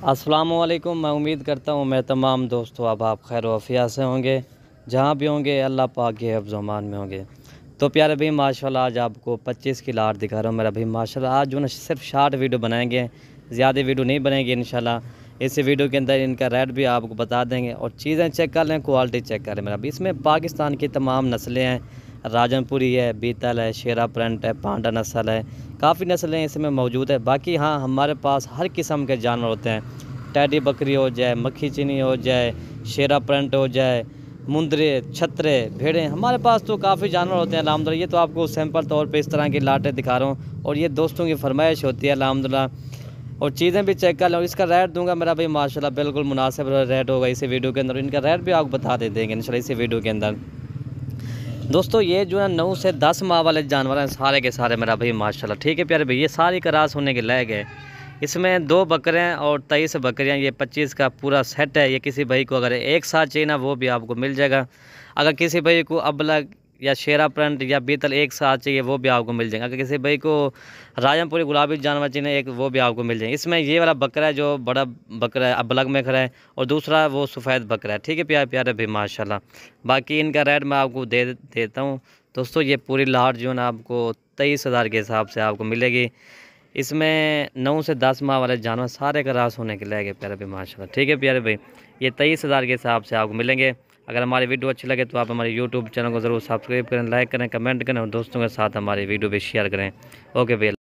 अस्सलामुअलैकुम। मैं उम्मीद करता हूँ मैं तमाम दोस्तों अब आप खैर वफ़िया से होंगे, जहाँ भी होंगे अल्लाह पाक के हिफ्ज़ अमान में होंगे। तो प्यारे भाई माशाल्लाह आज आपको 25 की लाट दिखा रहा हूँ मेरा भाई माशाल्लाह। आज जो ना सिर्फ शॉर्ट वीडियो बनाएंगे, ज़्यादा वीडियो नहीं बनेगी इंशाल्लाह। इस वीडियो के अंदर इनका रेट भी आपको बता देंगे और चीज़ें चेक कर लें, क्वालिटी चेक कर लें मेरा भाई। इसमें पाकिस्तान की तमाम नस्लें हैं, राजनपुरी है, बीतल है, शेरा प्रिंट है, पांडा नस्ल है, काफ़ी नस्लें इसमें मौजूद है। बाकी हाँ, हमारे पास हर किस्म के जानवर होते हैं, टैडी बकरी हो जाए, मक्खी चीनी हो जाए, शेरा प्रिंट हो जाए, मुंदरे, छतरे, भेड़ें, हमारे पास तो काफ़ी जानवर होते हैं अल्हम्दुलिल्लाह। ये तो आपको सैंपल तौर पे इस तरह की लाटें दिखा रहा हूँ और ये दोस्तों की फरमाइश होती है अल्हम्दुलिल्लाह। और चीज़ें भी चेक कर लें और इसका रेट दूंगा मेरा भाई माशाल्लाह, बिल्कुल मुनासिब रेट होगा इसी वीडियो के अंदर। इनका रेट भी आपको बता देंगे इंशाल्लाह इसी वीडियो के अंदर। दोस्तों ये जो है 9 से 10 माह वाले जानवर हैं सारे के सारे मेरा भाई माशाल्लाह। ठीक है प्यारे भाई, ये सारी क्रास होने के लायक है। इसमें 2 बकरे हैं और 23 बकरियां, ये 25 का पूरा सेट है। ये किसी भाई को अगर एक साथ चाहिए ना वो भी आपको मिल जाएगा। अगर किसी भाई को अबलग या शेरा प्रिंट या बीतल एक साथ चाहिए वो भी आपको मिल जाएगा। अगर किसी भाई को राजमपुरी गुलाबी जानवर चाहिए एक, वो भी आपको मिल जाएंगे। इसमें ये वाला बकरा है जो बड़ा बकरा है अबलग में खड़ा है और दूसरा वो सफ़ेद बकरा है। ठीक है प्यारे प्यारे भाई माशाल्लाह। बाकी इनका रेट मैं आपको दे देता हूँ दोस्तों। ये पूरी लाट जो है ना आपको 23,000 के हिसाब से आपको मिलेगी। इसमें 9 से 10 माह वाले जानवर सारे का रास होने के लिए प्यारे भाई माशाल्लाह। ठीक है प्यारे भाई, ये 23,000 के हिसाब से आपको मिलेंगे। अगर हमारी वीडियो अच्छी लगे तो आप हमारे यूट्यूब चैनल को ज़रूर सब्सक्राइब करें, लाइक करें, कमेंट करें और दोस्तों के साथ हमारी वीडियो भी शेयर करें। ओके भैया।